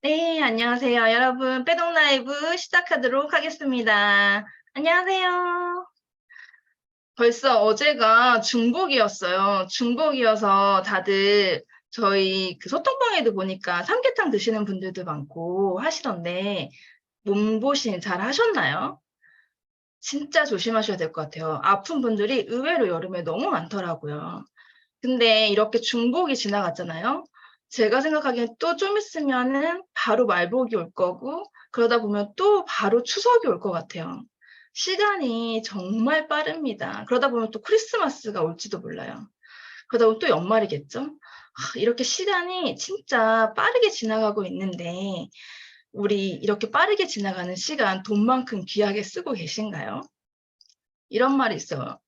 네, 안녕하세요. 여러분, 빼동 라이브 시작하도록 하겠습니다. 안녕하세요. 벌써 어제가 중복이었어요. 중복이어서 다들 저희 그 소통방에도 보니까 삼계탕 드시는 분들도 많고 하시던데, 몸보신 잘 하셨나요? 진짜 조심하셔야 될 것 같아요. 아픈 분들이 의외로 여름에 너무 많더라고요. 근데 이렇게 중복이 지나갔잖아요. 제가 생각하기엔 또 좀 있으면은 바로 말복이 올 거고, 그러다 보면 또 바로 추석이 올 것 같아요. 시간이 정말 빠릅니다. 그러다 보면 또 크리스마스가 올지도 몰라요. 그러다 보면 또 연말이겠죠? 이렇게 시간이 진짜 빠르게 지나가고 있는데, 우리 이렇게 빠르게 지나가는 시간 돈만큼 귀하게 쓰고 계신가요? 이런 말이 있어요.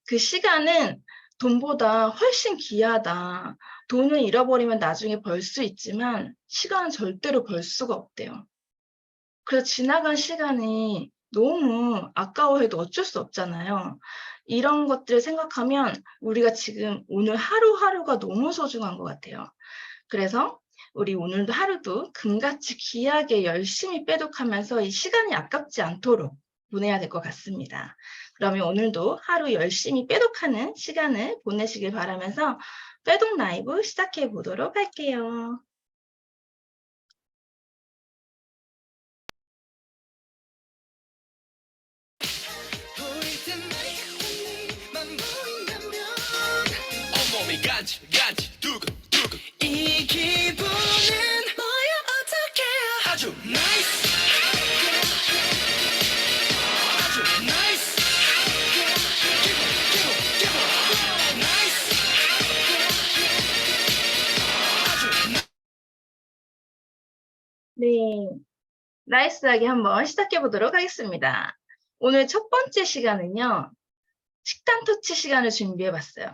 그 시간은 돈보다 훨씬 귀하다. 돈을 잃어버리면 나중에 벌 수 있지만 시간은 절대로 벌 수가 없대요. 그래서 지나간 시간이 너무 아까워해도 어쩔 수 없잖아요. 이런 것들을 생각하면 우리가 지금 오늘 하루하루가 너무 소중한 것 같아요. 그래서 우리 오늘도 하루도 금같이 귀하게 열심히 빼독하면서 이 시간이 아깝지 않도록 보내야 될 것 같습니다. 그러면 오늘도 하루 열심히 빼독하는 시간을 보내시길 바라면서 빼독 라이브 시작해 보도록 할게요. 온몸이 간질간질 두근두근 이 기분은 뭐야 어떡해 아주 나이스 아주 나이스 기분 나이스 아주 네, 나이스하게 한번 시작해 보도록 하겠습니다. 오늘 첫 번째 시간은요, 식단 터치 시간을 준비해 봤어요.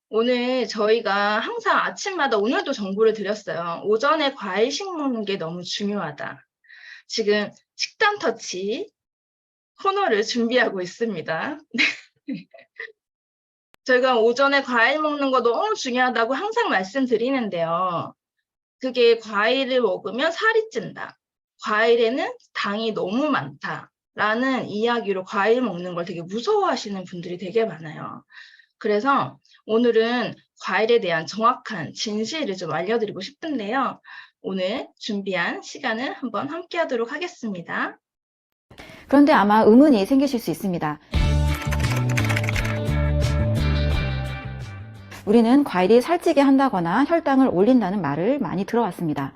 오늘 저희가 항상 아침마다 오늘도 정보를 드렸어요. 오전에 과일식 먹는 게 너무 중요하다. 지금 식단 터치 코너를 준비하고 있습니다. 저희가 오전에 과일 먹는 거 너무 중요하다고 항상 말씀드리는데요. 그게 과일을 먹으면 살이 찐다. 과일에는 당이 너무 많다. 라는 이야기로 과일 먹는 걸 되게 무서워하시는 분들이 되게 많아요. 그래서 오늘은 과일에 대한 정확한 진실을 좀 알려드리고 싶은데요. 오늘 준비한 시간을 한번 함께 하도록 하겠습니다. 그런데 아마 의문이 생기실 수 있습니다. 우리는 과일이 살찌게 한다거나 혈당을 올린다는 말을 많이 들어왔습니다.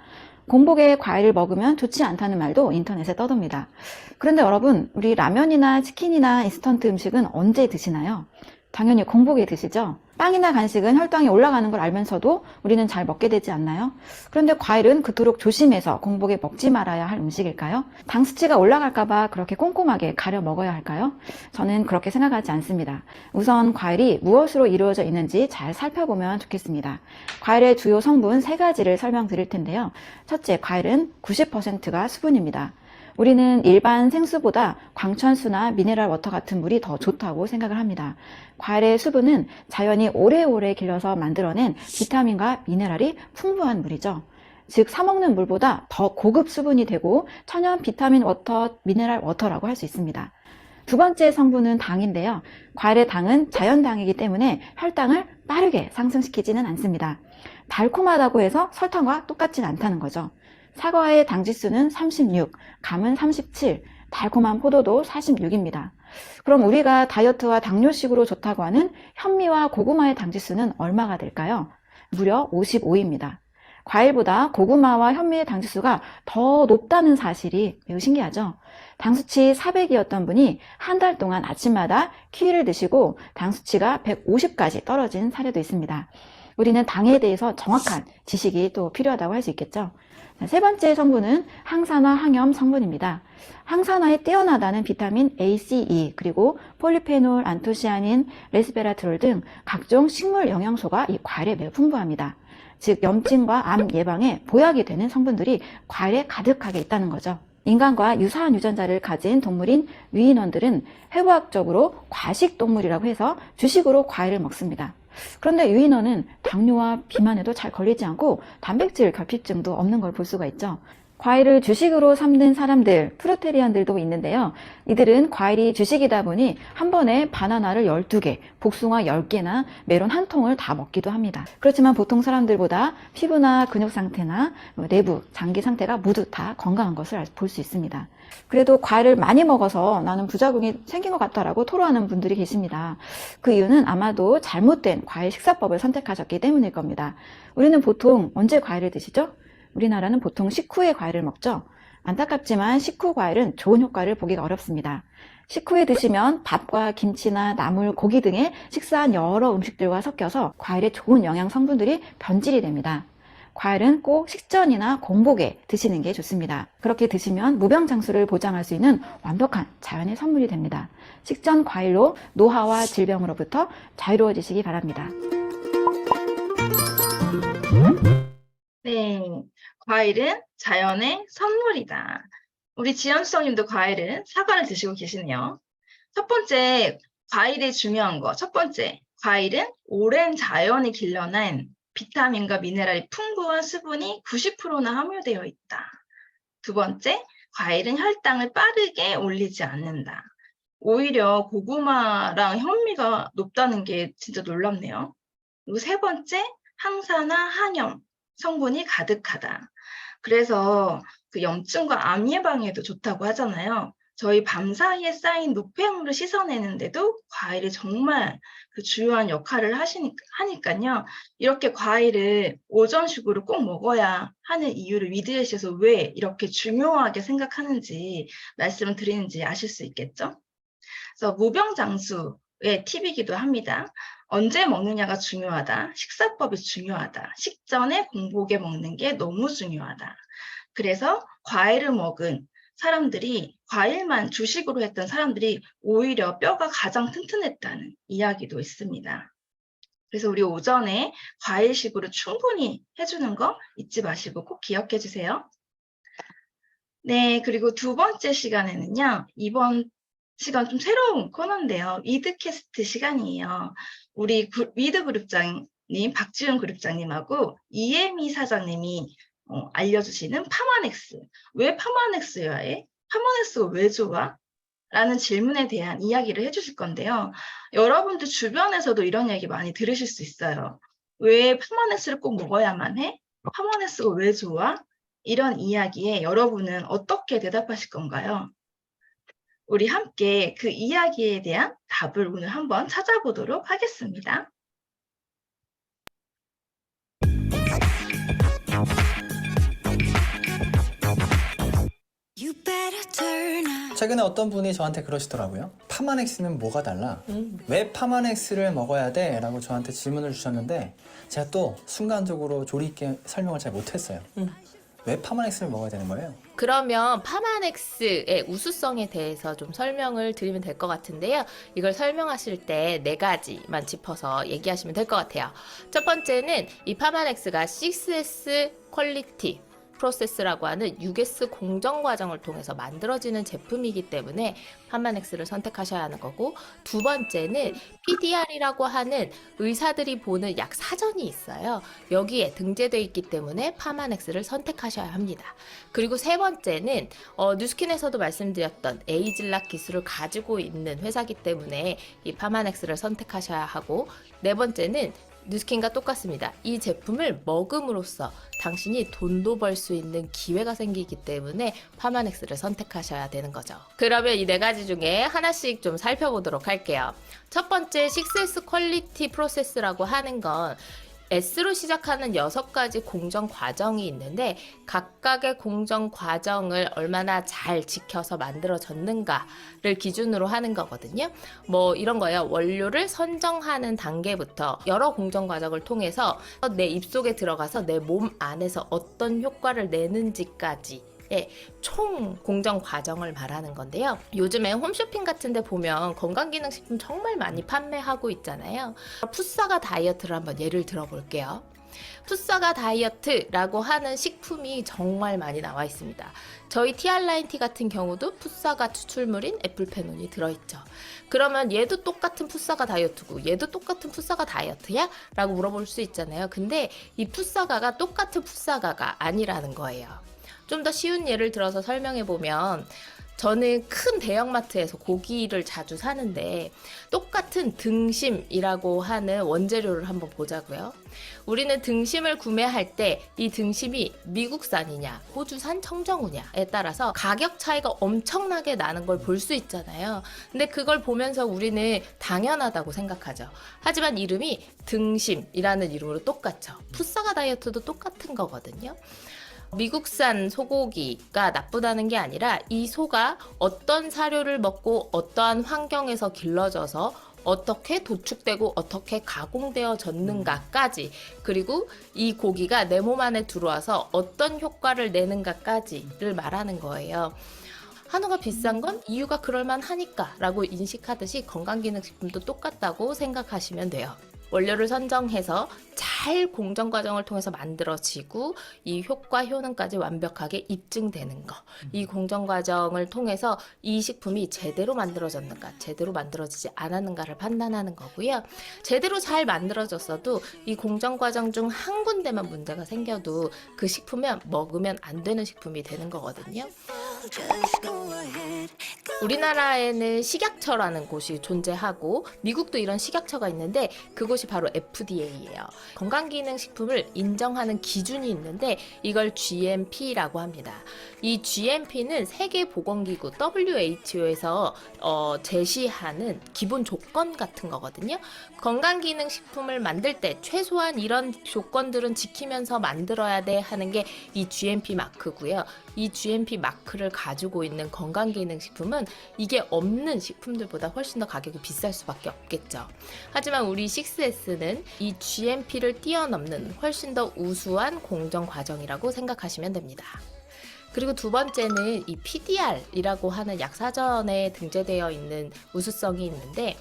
공복에 과일을 먹으면 좋지 않다는 말도 인터넷에 떠돕니다. 그런데 여러분, 우리 라면이나 치킨이나 인스턴트 음식은 언제 드시나요? 당연히 공복에 드시죠? 빵이나 간식은 혈당이 올라가는 걸 알면서도 우리는 잘 먹게 되지 않나요? 그런데 과일은 그토록 조심해서 공복에 먹지 말아야 할 음식일까요? 당 수치가 올라갈까봐 그렇게 꼼꼼하게 가려 먹어야 할까요? 저는 그렇게 생각하지 않습니다. 우선 과일이 무엇으로 이루어져 있는지 잘 살펴보면 좋겠습니다. 과일의 주요 성분 3가지를 설명드릴 텐데요. 첫째, 과일은 90%가 수분입니다. 우리는 일반 생수보다 광천수나 미네랄 워터 같은 물이 더 좋다고 생각을 합니다. 과일의 수분은 자연이 오래오래 길러서 만들어낸 비타민과 미네랄이 풍부한 물이죠. 즉, 사먹는 물보다 더 고급 수분이 되고 천연 비타민 워터, 미네랄 워터라고 할 수 있습니다. 두 번째 성분은 당인데요. 과일의 당은 자연당이기 때문에 혈당을 빠르게 상승시키지는 않습니다. 달콤하다고 해서 설탕과 똑같진 않다는 거죠. 사과의 당지수는 36, 감은 37, 달콤한 포도도 46입니다. 그럼 우리가 다이어트와 당뇨식으로 좋다고 하는 현미와 고구마의 당지수는 얼마가 될까요? 무려 55입니다. 과일보다 고구마와 현미의 당지수가 더 높다는 사실이 매우 신기하죠? 당수치 400이었던 분이 한 달 동안 아침마다 키위를 드시고 당수치가 150까지 떨어진 사례도 있습니다. 우리는 당에 대해서 정확한 지식이 또 필요하다고 할 수 있겠죠. 세 번째 성분은 항산화 항염 성분입니다. 항산화에 뛰어나다는 비타민 A, C, E, 그리고 폴리페놀, 안토시아닌, 레스베라트롤 등 각종 식물 영양소가 이 과일에 매우 풍부합니다. 즉, 염증과 암 예방에 보약이 되는 성분들이 과일에 가득하게 있다는 거죠. 인간과 유사한 유전자를 가진 동물인 유인원들은 해부학적으로 과식동물이라고 해서 주식으로 과일을 먹습니다. 그런데 유인원은 당뇨와 비만에도 잘 걸리지 않고 단백질 결핍증도 없는 걸 볼 수가 있죠. 과일을 주식으로 삼는 사람들, 프루테리안들도 있는데요. 이들은 과일이 주식이다 보니 한 번에 바나나를 12개, 복숭아 10개나 메론 한 통을 다 먹기도 합니다. 그렇지만 보통 사람들보다 피부나 근육 상태나 내부, 장기 상태가 모두 다 건강한 것을 볼 수 있습니다. 그래도 과일을 많이 먹어서 나는 부작용이 생긴 것 같다라고 토로하는 분들이 계십니다. 그 이유는 아마도 잘못된 과일 식사법을 선택하셨기 때문일 겁니다. 우리는 보통 언제 과일을 드시죠? 우리나라는 보통 식후에 과일을 먹죠. 안타깝지만 식후 과일은 좋은 효과를 보기가 어렵습니다. 식후에 드시면 밥과 김치나 나물, 고기 등의 식사한 여러 음식들과 섞여서 과일의 좋은 영양 성분들이 변질이 됩니다. 과일은 꼭 식전이나 공복에 드시는 게 좋습니다. 그렇게 드시면 무병장수를 보장할 수 있는 완벽한 자연의 선물이 됩니다. 식전 과일로 노화와 질병으로부터 자유로워지시기 바랍니다. 네, 과일은 자연의 선물이다. 우리 지연수성님도 과일은 사과를 드시고 계시네요. 첫 번째, 과일의 중요한 거. 첫 번째, 과일은 오랜 자연이 길러낸 비타민과 미네랄이 풍부한 수분이 90%나 함유되어 있다. 두 번째, 과일은 혈당을 빠르게 올리지 않는다. 오히려 고구마랑 현미가 높다는 게 진짜 놀랍네요. 그리고 세 번째, 항산화, 한염 성분이 가득하다. 그래서 그 염증과 암 예방에도 좋다고 하잖아요. 저희 밤 사이에 쌓인 노폐물을 씻어내는데도 과일이 정말 그 주요한 역할을 하니까요. 이렇게 과일을 오전식으로 꼭 먹어야 하는 이유를 위드햇에서 왜 이렇게 중요하게 생각하는지 말씀을 드리는지 아실 수 있겠죠? 그래서 무병장수의 팁이기도 합니다. 언제 먹느냐가 중요하다. 식사법이 중요하다. 식전에 공복에 먹는 게 너무 중요하다. 그래서 과일을 먹은 사람들이 과일만 주식으로 했던 사람들이 오히려 뼈가 가장 튼튼했다는 이야기도 있습니다. 그래서 우리 오전에 과일식으로 충분히 해주는 거 잊지 마시고 꼭 기억해 주세요. 네, 그리고 두 번째 시간에는요. 이번 시간 좀 새로운 코너인데요. 위드캐스트 시간이에요. 우리 위드 그룹장님, 박지훈 그룹장님하고 이혜미 사장님이 알려주시는 파마넥스. 왜 파마넥스여야 해? 파마넥스가 왜 좋아? 라는 질문에 대한 이야기를 해주실 건데요. 여러분들 주변에서도 이런 얘기 많이 들으실 수 있어요. 왜 파마넥스를 꼭 먹어야만 해? 파마넥스가 왜 좋아? 이런 이야기에 여러분은 어떻게 대답하실 건가요? 우리 함께 그 이야기에 대한 답을 오늘 한번 찾아보도록 하겠습니다. 최근에 어떤 분이 저한테 그러시더라고요. 파마넥스는 뭐가 달라? 왜 파마넥스를 먹어야 돼? 라고 저한테 질문을 주셨는데 제가 또 순간적으로 조리 있게 설명을 잘 못했어요. 왜 파마넥스를 먹어야 되는 거예요? 그러면 파마넥스의 우수성에 대해서 좀 설명을 드리면 될 것 같은데요. 이걸 설명하실 때 4가지만 짚어서 얘기하시면 될 것 같아요. 첫 번째는 이 파마넥스가 6S 퀄리티 프로세스라고 하는 6S 공정 과정을 통해서 만들어지는 제품이기 때문에 파마넥스를 선택하셔야 하는 거고, 두 번째는 PDR이라고 하는 의사들이 보는 약 사전이 있어요. 여기에 등재되어 있기 때문에 파마넥스를 선택하셔야 합니다. 그리고 세 번째는 뉴스킨에서도 말씀드렸던 에이즐락 기술을 가지고 있는 회사이기 때문에 이 파마넥스를 선택하셔야 하고, 네 번째는 뉴스킨과 똑같습니다. 이 제품을 먹음으로써 당신이 돈도 벌 수 있는 기회가 생기기 때문에 파마넥스를 선택하셔야 되는 거죠. 그러면 이 4가지 중에 하나씩 좀 살펴보도록 할게요. 첫 번째 6S 퀄리티 프로세스라고 하는 건 S로 시작하는 6가지 공정 과정이 있는데 각각의 공정 과정을 얼마나 잘 지켜서 만들어졌는가를 기준으로 하는 거거든요. 뭐 이런 거예요. 원료를 선정하는 단계부터 여러 공정 과정을 통해서 내 입속에 들어가서 내 몸 안에서 어떤 효과를 내는지까지 총 공정 과정을 말하는 건데요. 요즘에 홈쇼핑 같은 데 보면 건강기능식품 정말 많이 판매하고 있잖아요. 푸싸가 다이어트를 한번 예를 들어 볼게요. 풋사가 다이어트라고 하는 식품이 정말 많이 나와 있습니다. 저희 TR라인티 같은 경우도 풋사가 추출물인 애플페논이 들어있죠. 그러면 얘도 똑같은 풋사가 다이어트고 얘도 똑같은 풋사가 다이어트야? 라고 물어볼 수 있잖아요. 근데 이 풋사가가 똑같은 풋사가가 아니라는 거예요. 좀 더 쉬운 예를 들어서 설명해 보면 저는 큰 대형마트에서 고기를 자주 사는데 똑같은 등심이라고 하는 원재료를 한번 보자고요. 우리는 등심을 구매할 때 이 등심이 미국산이냐 호주산 청정우냐에 따라서 가격 차이가 엄청나게 나는 걸 볼 수 있잖아요. 근데 그걸 보면서 우리는 당연하다고 생각하죠. 하지만 이름이 등심이라는 이름으로 똑같죠. 풋사가 다이어트도 똑같은 거거든요. 미국산 소고기가 나쁘다는 게 아니라 이 소가 어떤 사료를 먹고 어떠한 환경에서 길러져서 어떻게 도축되고 어떻게 가공되어졌는가까지, 그리고 이 고기가 내 몸 안에 들어와서 어떤 효과를 내는가까지를 말하는 거예요. 한우가 비싼 건 이유가 그럴만하니까 라고 인식하듯이 건강기능식품도 똑같다고 생각하시면 돼요. 원료를 선정해서 잘 공정 과정을 통해서 만들어지고 이 효과 효능까지 완벽하게 입증되는 거, 이 공정 과정을 통해서 이 식품이 제대로 만들어졌는가 제대로 만들어지지 않았는가를 판단하는 거고요. 제대로 잘 만들어졌어도 이 공정 과정 중 한 군데만 문제가 생겨도 그 식품은 먹으면 안 되는 식품이 되는 거거든요. 우리나라에는 식약처라는 곳이 존재하고 미국도 이런 식약처가 있는데 그곳이 바로 FDA예요. 건강기능식품을 인정하는 기준이 있는데 이걸 GMP라고 합니다. 이 GMP는 세계보건기구 WHO에서 제시하는 기본 조건 같은 거거든요. 건강기능식품을 만들 때 최소한 이런 조건들은 지키면서 만들어야 돼 하는 게 이 GMP 마크고요. 이 GMP 마크를 가지고 있는 건강기능식품은 이게 없는 식품들보다 훨씬 더 가격이 비쌀 수밖에 없겠죠. 하지만 우리 6S는 이 GMP를 뛰어넘는 훨씬 더 우수한 공정 과정이라고 생각하시면 됩니다. 그리고 두 번째는 이 PDR이라고 하는 약사전에 등재되어 있는 우수성이 있는데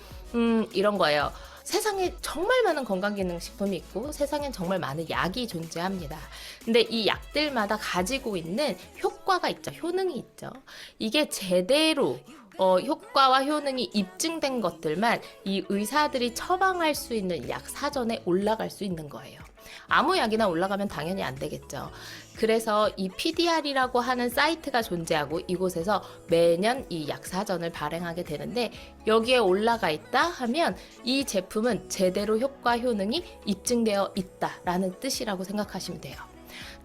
이런 거예요. 세상에 정말 많은 건강기능식품이 있고 세상엔 정말 많은 약이 존재합니다. 근데 이 약들마다 가지고 있는 효과가 있죠. 효능이 있죠. 이게 제대로 효과와 효능이 입증된 것들만 이 의사들이 처방할 수 있는 약 사전에 올라갈 수 있는 거예요. 아무 약이나 올라가면 당연히 안 되겠죠. 그래서 이 PDR이라고 하는 사이트가 존재하고 이곳에서 매년 이 약사전을 발행하게 되는데 여기에 올라가 있다 하면 이 제품은 제대로 효과 효능이 입증되어 있다라는 뜻이라고 생각하시면 돼요.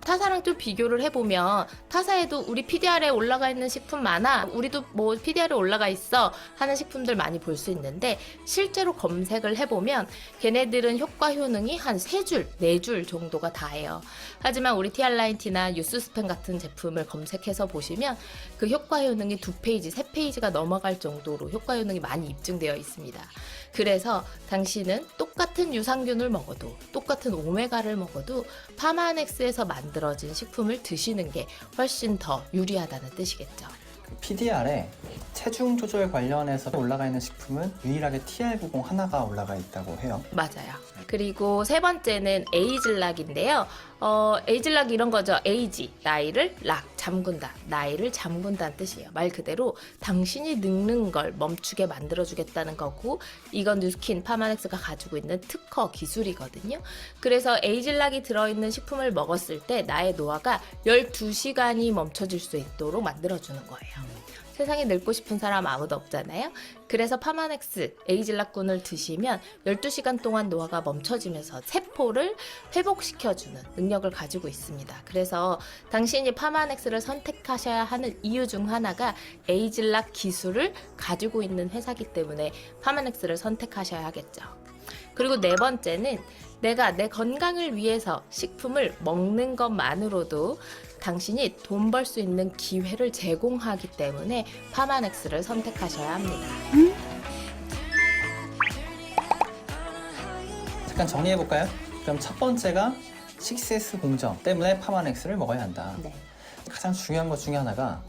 타사랑 좀 비교를 해보면 타사에도 우리 PDR에 올라가 있는 식품 많아, 우리도 뭐 PDR에 올라가 있어 하는 식품들 많이 볼 수 있는데 실제로 검색을 해보면 걔네들은 효과 효능이 한 3줄, 4줄 정도가 다예요. 하지만 우리 TR라인티나 뉴스스팸 같은 제품을 검색해서 보시면 그 효과 효능이 2페이지, 3페이지가 넘어갈 정도로 효과 효능이 많이 입증되어 있습니다. 그래서 당신은 똑같은 유산균을 먹어도 똑같은 오메가를 먹어도 파마넥스에서 만들어진 식품을 드시는 게 훨씬 더 유리하다는 뜻이겠죠. PDR에 체중 조절 관련해서 올라가 있는 식품은 유일하게 TR90 하나가 올라가 있다고 해요. 맞아요. 그리고 세 번째는 에이즐락인데요. 에이즐락 이런 거죠. 에이지, 나이를 락, 잠군다. 나이를 잠군다는 뜻이에요. 말 그대로 당신이 늙는 걸 멈추게 만들어주겠다는 거고 이건 뉴스킨 파마넥스가 가지고 있는 특허 기술이거든요. 그래서 에이즐락이 들어있는 식품을 먹었을 때 나의 노화가 12시간이 멈춰질 수 있도록 만들어주는 거예요. 세상에 늙고 싶은 사람 아무도 없잖아요. 그래서 파마넥스 에이즐락군을 드시면 12시간 동안 노화가 멈춰지면서 세포를 회복시켜주는 능력을 가지고 있습니다. 그래서 당신이 파마넥스를 선택하셔야 하는 이유 중 하나가 에이즐락 기술을 가지고 있는 회사이기 때문에 파마넥스를 선택하셔야 하겠죠. 그리고 네 번째는 내가 내 건강을 위해서 식품을 먹는 것만으로도 당신이 돈 벌 수 있는 기회를 제공하기 때문에 파마넥스를 선택하셔야 합니다. 잠깐 정리해볼까요? 그럼 첫 번째가 6S 공정 때문에 파마넥스를 먹어야 한다. 네. 가장 중요한 것 중에 하나가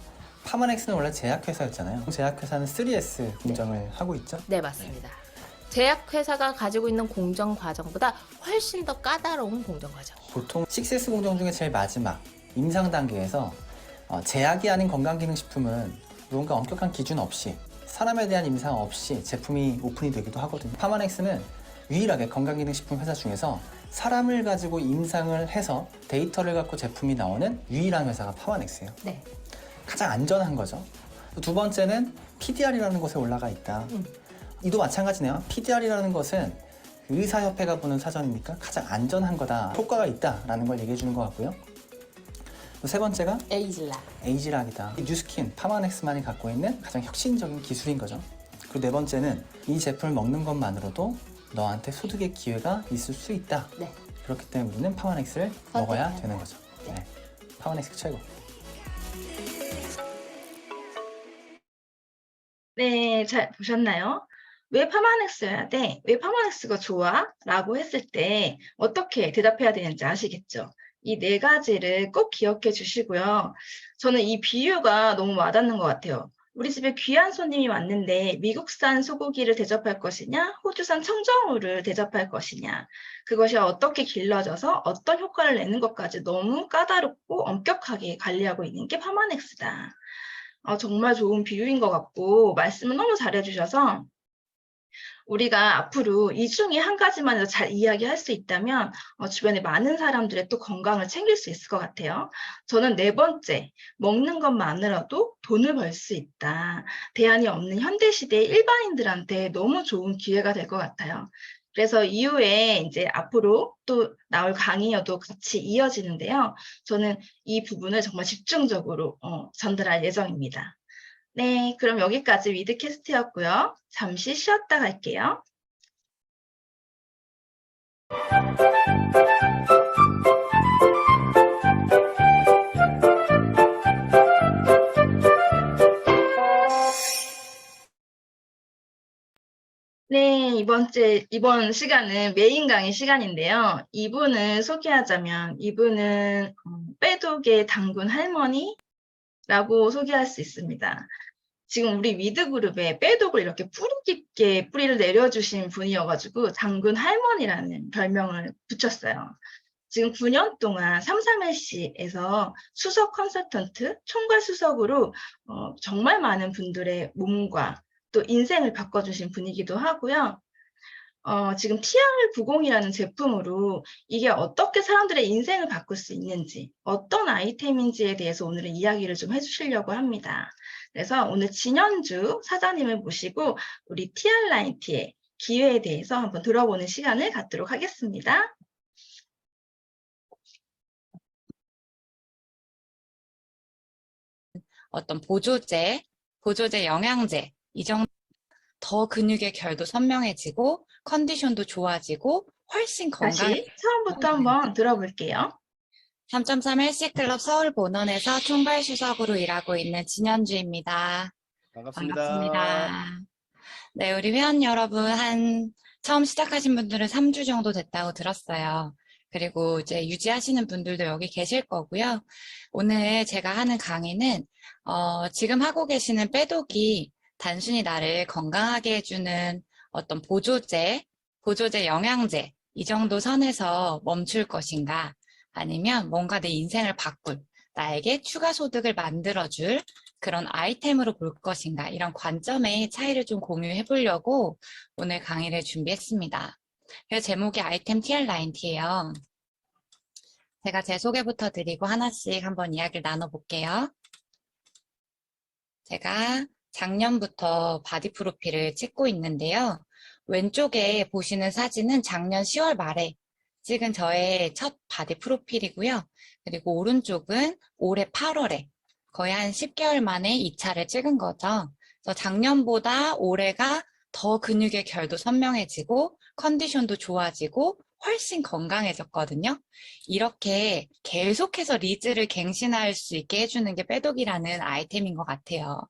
파마넥스는 원래 제약회사였잖아요. 제약회사는 3S 공정을 하고 있죠. 네, 맞습니다. 제약회사가 가지고 있는 공정 과정보다 훨씬 더 까다로운 공정 과정. 보통 6S 공정 중에 제일 마지막 임상 단계에서 제약이 아닌 건강기능식품은 누군가 엄격한 기준 없이 사람에 대한 임상 없이 제품이 오픈이 되기도 하거든요. 파마넥스는 유일하게 건강기능식품 회사 중에서 사람을 가지고 임상을 해서 데이터를 갖고 제품이 나오는 유일한 회사가 파마넥스예요. 네. 가장 안전한 거죠. 두 번째는 PDR이라는 곳에 올라가 있다. 이도 마찬가지네요. PDR이라는 것은 의사협회가 보는 사전이니까 가장 안전한 거다. 효과가 있다라는 걸 얘기해 주는 것 같고요. 또 세 번째가 에이지락이다. 뉴스킨, 파마넥스만이 갖고 있는 가장 혁신적인 기술인 거죠. 그리고 네 번째는 이 제품을 먹는 것만으로도 너한테 소득의 기회가 있을 수 있다. 네. 그렇기 때문에 우리는 파마넥스를 먹어야 되는 거죠. 네. 파마넥스 최고. 네, 잘 보셨나요? 왜 파마넥스여야 돼? 왜 파마넥스가 좋아? 라고 했을 때 어떻게 대답해야 되는지 아시겠죠? 이 네 가지를 꼭 기억해 주시고요. 저는 이 비유가 너무 와닿는 것 같아요. 우리 집에 귀한 손님이 왔는데 미국산 소고기를 대접할 것이냐, 호주산 청정우를 대접할 것이냐, 그것이 어떻게 길러져서 어떤 효과를 내는 것까지 너무 까다롭고 엄격하게 관리하고 있는 게 파마넥스다. 정말 좋은 비유인 것 같고 말씀을 너무 잘해주셔서 우리가 앞으로 이 중에 한 가지만이라도 잘 이야기할 수 있다면 주변에 많은 사람들의 또 건강을 챙길 수 있을 것 같아요. 저는 네 번째, 먹는 것만으로도 돈을 벌 수 있다. 대안이 없는 현대시대의 일반인들한테 너무 좋은 기회가 될 것 같아요. 그래서 이후에 이제 앞으로 또 나올 강의여도 같이 이어지는데요. 저는 이 부분을 정말 집중적으로 전달할 예정입니다. 네, 그럼 여기까지 위드캐스트였고요. 잠시 쉬었다 갈게요. 네, 이번 시간은 메인 강의 시간인데요. 이분을 소개하자면 이분은 빼독의 당군 할머니라고 소개할 수 있습니다. 지금 우리 위드그룹에 빼독을 이렇게 뿌리 깊게 뿌리를 내려주신 분이어가지고 당군 할머니라는 별명을 붙였어요. 지금 9년 동안 33LC에서 수석 컨설턴트, 총괄 수석으로 정말 많은 분들의 몸과 또 인생을 바꿔주신 분이기도 하고요. 지금 TR90이라는 제품으로 이게 어떻게 사람들의 인생을 바꿀 수 있는지, 어떤 아이템인지에 대해서 오늘은 이야기를 좀 해주시려고 합니다. 그래서 오늘 진현주 사장님을 모시고 우리 TR90의 기회에 대해서 한번 들어보는 시간을 갖도록 하겠습니다. 어떤 보조제, 영양제, 이 정도 더 근육의 결도 선명해지고 컨디션도 좋아지고 훨씬 다시 처음부터 한번 들어볼게요. 3.3 헬스클럽 서울 본원에서 총괄 수석으로 일하고 있는 진현주입니다. 반갑습니다. 네, 우리 회원 여러분 처음 시작하신 분들은 3주 정도 됐다고 들었어요. 그리고 이제 유지하시는 분들도 여기 계실 거고요. 오늘 제가 하는 강의는 지금 하고 계시는 빼독이 단순히 나를 건강하게 해주는 어떤 보조제, 영양제 이 정도 선에서 멈출 것인가, 아니면 뭔가 내 인생을 바꿀, 나에게 추가 소득을 만들어줄 그런 아이템으로 볼 것인가, 이런 관점의 차이를 좀 공유해 보려고 오늘 강의를 준비했습니다. 그래서 제목이 아이템 TR90예요. 제가 제 소개부터 드리고 하나씩 한번 이야기를 나눠볼게요. 제가 작년부터 바디 프로필을 찍고 있는데요. 왼쪽에 보시는 사진은 작년 10월 말에 찍은 저의 첫 바디 프로필이고요. 그리고 오른쪽은 올해 8월에 거의 한 10개월 만에 2차를 찍은 거죠. 그래서 작년보다 올해가 더 근육의 결도 선명해지고 컨디션도 좋아지고 훨씬 건강해졌거든요. 이렇게 계속해서 리즈를 갱신할 수 있게 해주는 게 빼독이라는 아이템인 것 같아요.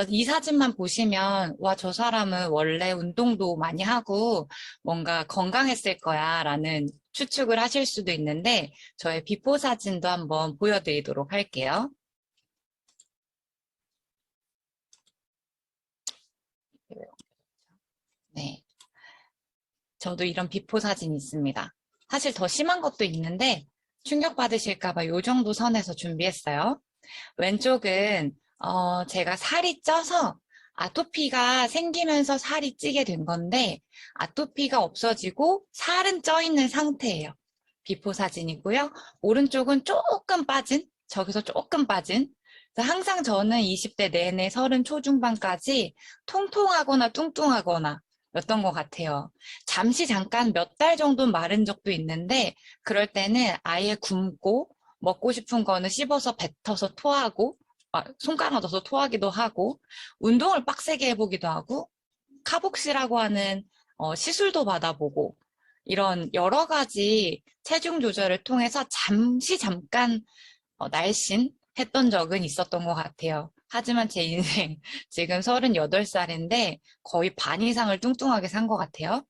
이 사진만 보시면 와, 저 사람은 원래 운동도 많이 하고 뭔가 건강했을 거야 라는 추측을 하실 수도 있는데, 저의 비포 사진도 한번 보여드리도록 할게요. 네. 저도 이런 비포 사진이 있습니다. 사실 더 심한 것도 있는데 충격받으실까봐 요 정도 선에서 준비했어요. 왼쪽은 제가 살이 쪄서 아토피가 생기면서 살이 찌게 된 건데 아토피가 없어지고 살은 쪄 있는 상태예요. 비포 사진이고요. 오른쪽은 조금 빠진, 저기서 조금 빠진. 그래서 항상 저는 20대 내내 30 초중반까지 통통하거나 뚱뚱하거나 였던 것 같아요. 잠깐 몇 달 정도 마른 적도 있는데 그럴 때는 아예 굶고 먹고 싶은 거는 씹어서 뱉어서 토하고 손가락 넣어서 토하기도 하고 운동을 빡세게 해보기도 하고 카복시라고 하는 시술도 받아보고 이런 여러 가지 체중 조절을 통해서 잠깐 날씬했던 적은 있었던 것 같아요. 하지만 제 인생 지금 38살인데 거의 반 이상을 뚱뚱하게 산 것 같아요.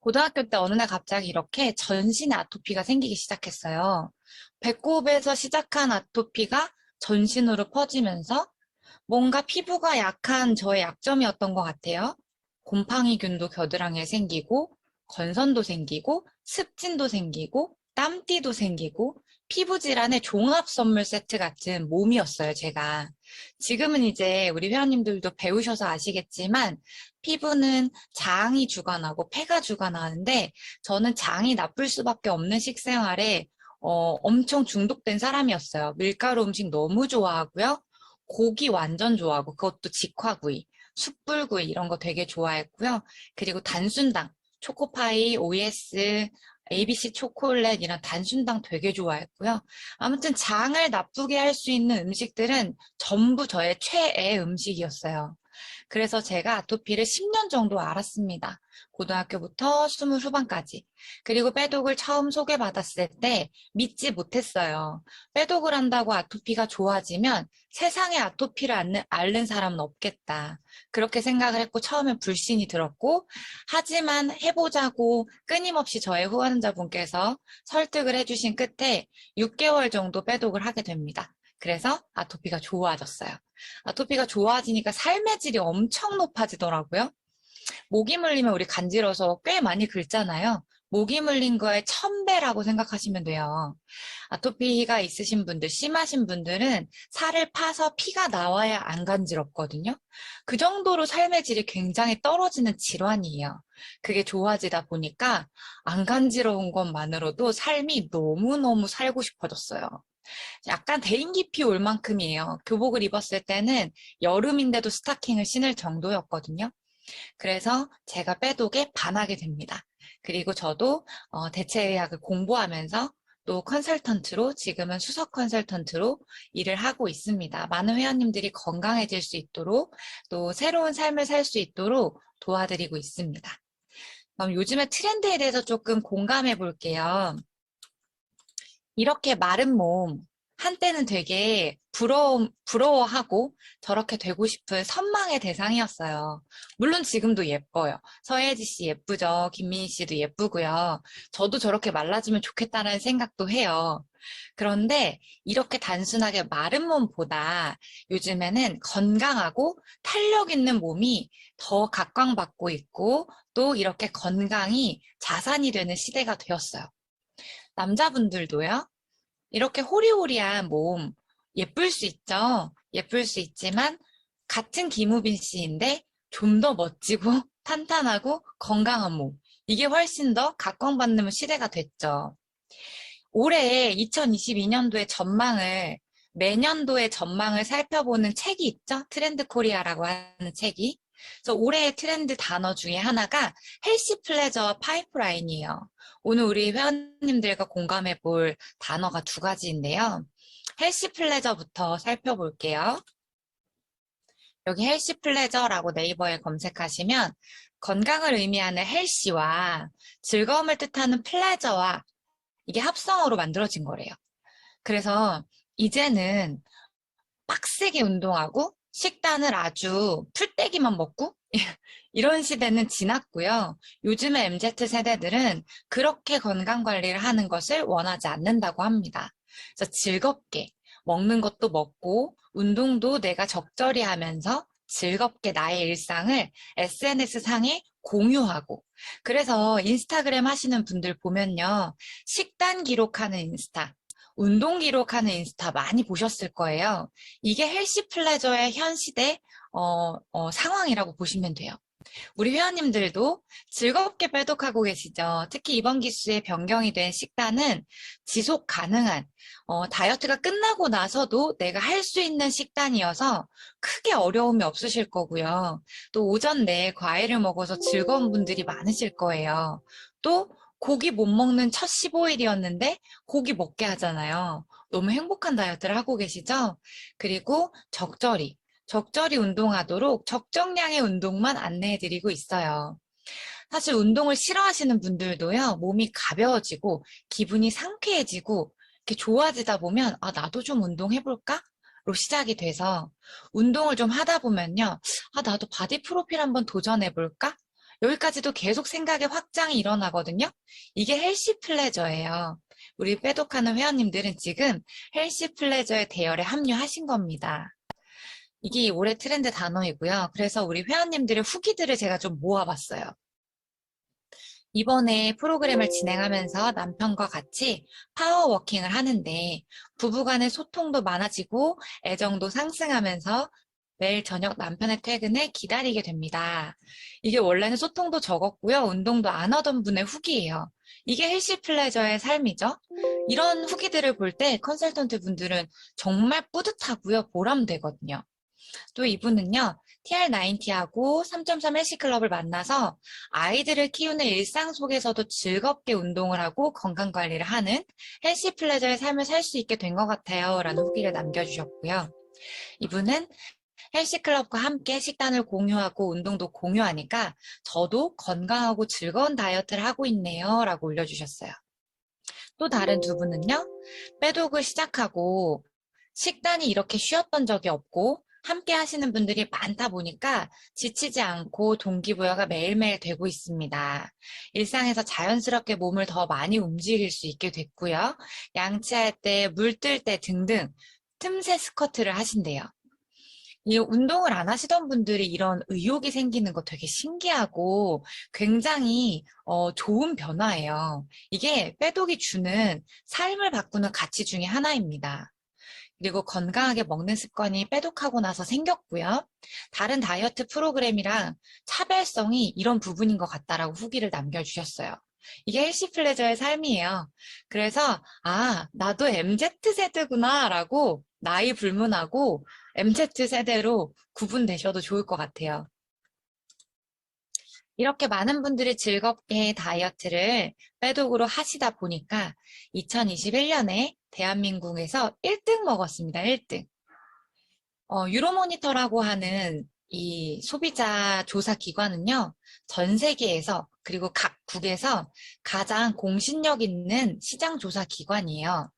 고등학교 때 어느 날 갑자기 이렇게 전신에 아토피가 생기기 시작했어요. 배꼽에서 시작한 아토피가 전신으로 퍼지면서 뭔가 피부가 약한 저의 약점이었던 것 같아요. 곰팡이균도 겨드랑이에 생기고 건선도 생기고 습진도 생기고 땀띠도 생기고 피부 질환의 종합 선물 세트 같은 몸이었어요, 제가. 지금은 이제 우리 회원님들도 배우셔서 아시겠지만 피부는 장이 주관하고 폐가 주관하는데 저는 장이 나쁠 수밖에 없는 식생활에 엄청 중독된 사람이었어요. 밀가루 음식 너무 좋아하고요. 고기 완전 좋아하고 그것도 직화구이, 숯불구이 이런 거 되게 좋아했고요. 그리고 단순당, 초코파이, OS, ABC 초콜릿 이런 단순당 되게 좋아했고요. 아무튼 장을 나쁘게 할 수 있는 음식들은 전부 저의 최애 음식이었어요. 그래서 제가 아토피를 10년 정도 앓았습니다. 고등학교부터 20 후반까지. 그리고 빼독을 처음 소개받았을 때 믿지 못했어요. 빼독을 한다고 아토피가 좋아지면 세상에 아토피를 앓는 사람은 없겠다. 그렇게 생각을 했고 처음엔 불신이 들었고 하지만 해보자고 끊임없이 저의 후원자분께서 설득을 해주신 끝에 6개월 정도 빼독을 하게 됩니다. 그래서 아토피가 좋아졌어요. 아토피가 좋아지니까 삶의 질이 엄청 높아지더라고요. 모기 물리면 우리 간지러서 꽤 많이 긁잖아요. 모기 물린 거에 1000배라고 생각하시면 돼요. 아토피가 있으신 분들, 심하신 분들은 살을 파서 피가 나와야 안 간지럽거든요. 그 정도로 삶의 질이 굉장히 떨어지는 질환이에요. 그게 좋아지다 보니까 안 간지러운 것만으로도 삶이 너무너무 살고 싶어졌어요. 약간 대인기피 올 만큼이에요. 교복을 입었을 때는 여름인데도 스타킹을 신을 정도였거든요. 그래서 제가 빼독에 반하게 됩니다. 그리고 저도 대체의학을 공부하면서 또 컨설턴트로 지금은 수석 컨설턴트로 일을 하고 있습니다. 많은 회원님들이 건강해질 수 있도록 또 새로운 삶을 살 수 있도록 도와드리고 있습니다. 그럼 요즘의 트렌드에 대해서 조금 공감해 볼게요. 이렇게 마른 몸, 한때는 되게 부러워하고 저렇게 되고 싶은 선망의 대상이었어요. 물론 지금도 예뻐요. 서예지 씨 예쁘죠? 김민희 씨도 예쁘고요. 저도 저렇게 말라지면 좋겠다는 생각도 해요. 그런데 이렇게 단순하게 마른 몸보다 요즘에는 건강하고 탄력 있는 몸이 더 각광받고 있고 또 이렇게 건강이 자산이 되는 시대가 되었어요. 남자분들도요. 이렇게 호리호리한 몸 예쁠 수 있죠. 예쁠 수 있지만 같은 김우빈 씨인데 좀 더 멋지고 탄탄하고 건강한 몸. 이게 훨씬 더 각광받는 시대가 됐죠. 올해 2022년도의 전망을 매년도의 전망을 살펴보는 책이 있죠. 트렌드 코리아라고 하는 책이. 그래서 올해의 트렌드 단어 중에 하나가 헬시 플레저와 파이프라인이에요. 오늘 우리 회원님들과 공감해 볼 단어가 두 가지인데요. 헬시 플레저부터 살펴볼게요. 여기 헬시 플레저라고 네이버에 검색하시면 건강을 의미하는 헬시와 즐거움을 뜻하는 플레저와 이게 합성어로 만들어진 거래요. 그래서 이제는 빡세게 운동하고 식단을 아주 풀떼기만 먹고 이런 시대는 지났고요. 요즘의 MZ세대들은 그렇게 건강관리를 하는 것을 원하지 않는다고 합니다. 그래서 즐겁게 먹는 것도 먹고 운동도 내가 적절히 하면서 즐겁게 나의 일상을 SNS상에 공유하고. 그래서 인스타그램 하시는 분들 보면요. 식단 기록하는 인스타, 운동 기록하는 인스타 많이 보셨을 거예요. 이게 헬시 플레저의 현 시대 상황이라고 보시면 돼요. 우리 회원님들도 즐겁게 빼독하고 계시죠? 특히 이번 기수에 변경이 된 식단은 지속 가능한 다이어트가 끝나고 나서도 내가 할 수 있는 식단이어서 크게 어려움이 없으실 거고요. 또 오전 내에 과일을 먹어서 즐거운 분들이 많으실 거예요. 또 고기 못 먹는 첫 15일이었는데 고기 먹게 하잖아요. 너무 행복한 다이어트를 하고 계시죠? 그리고 적절히 운동하도록 적정량의 운동만 안내해드리고 있어요. 사실 운동을 싫어하시는 분들도요, 몸이 가벼워지고 기분이 상쾌해지고 이렇게 좋아지다 보면 아, 나도 좀 운동해볼까? 로 시작이 돼서 운동을 좀 하다 보면요, 아, 나도 바디 프로필 한번 도전해볼까? 여기까지도 계속 생각의 확장이 일어나거든요. 이게 헬시 플레저예요. 우리 빼독하는 회원님들은 지금 헬시 플레저의 대열에 합류하신 겁니다. 이게 올해 트렌드 단어이고요. 그래서 우리 회원님들의 후기들을 제가 좀 모아봤어요. 이번에 프로그램을 진행하면서 남편과 같이 파워워킹을 하는데 부부간의 소통도 많아지고 애정도 상승하면서 매일 저녁 남편의 퇴근을 기다리게 됩니다. 이게 원래는 소통도 적었고요. 운동도 안 하던 분의 후기예요. 이게 헬시 플레저의 삶이죠. 이런 후기들을 볼 때 컨설턴트 분들은 정말 뿌듯하고요. 보람되거든요. 또 이분은요, TR90하고 3.3 헬시클럽을 만나서 아이들을 키우는 일상 속에서도 즐겁게 운동을 하고 건강관리를 하는 헬시 플레저의 삶을 살 수 있게 된 것 같아요. 라는 후기를 남겨주셨고요. 이분은 헬시클럽과 함께 식단을 공유하고 운동도 공유하니까 저도 건강하고 즐거운 다이어트를 하고 있네요. 라고 올려주셨어요. 또 다른 두 분은요, 빼독을 시작하고 식단이 이렇게 쉬었던 적이 없고 함께 하시는 분들이 많다 보니까 지치지 않고 동기부여가 매일매일 되고 있습니다. 일상에서 자연스럽게 몸을 더 많이 움직일 수 있게 됐고요. 양치할 때, 물 뜰 때 등등 틈새 스쿼트를 하신대요. 이 운동을 안 하시던 분들이 이런 의욕이 생기는 거 되게 신기하고 굉장히 좋은 변화예요. 이게 빼독이 주는 삶을 바꾸는 가치 중에 하나입니다. 그리고 건강하게 먹는 습관이 빼독하고 나서 생겼고요. 다른 다이어트 프로그램이랑 차별성이 이런 부분인 것 같다라고 후기를 남겨주셨어요. 이게 헬시 플레저의 삶이에요. 그래서 아, 나도 MZ세대구나 라고 나이 불문하고 MZ세대로 구분되셔도 좋을 것 같아요. 이렇게 많은 분들이 즐겁게 다이어트를 빼독으로 하시다 보니까 2021년에 대한민국에서 1등 먹었습니다. 1등. 유로모니터라고 하는 이 소비자 조사 기관은요, 전 세계에서 그리고 각 국에서 가장 공신력 있는 시장 조사 기관이에요.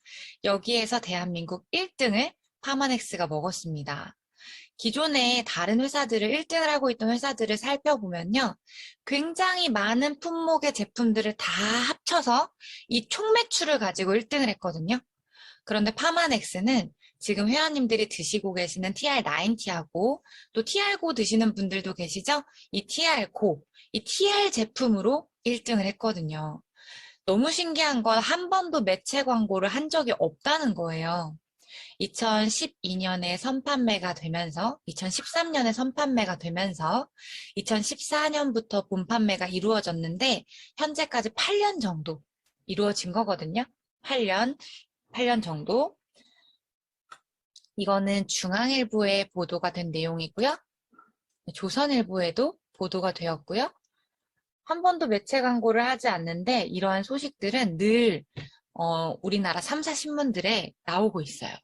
여기에서 대한민국 1등을 파마넥스가 먹었습니다. 기존에 다른 회사들을 1등을 하고 있던 회사들을 살펴보면요. 굉장히 많은 품목의 제품들을 다 합쳐서 이 총 매출을 가지고 1등을 했거든요. 그런데 파마넥스는 지금 회원님들이 드시고 계시는 TR90하고 또 TR고 드시는 분들도 계시죠? 이 TR고, 이 TR 제품으로 1등을 했거든요. 너무 신기한 건 한 번도 매체 광고를 한 적이 없다는 거예요. 2012년에 선판매가 되면서 2013년에 선판매가 되면서 2014년부터 본판매가 이루어졌는데 현재까지 8년 정도 이루어진 거거든요. 8년 정도. 이거는 중앙일보에 보도가 된 내용이고요. 조선일보에도 보도가 되었고요. 한 번도 매체 광고를 하지 않는데 이러한 소식들은 늘 우리나라 3사 신문들에 나오고 있어요.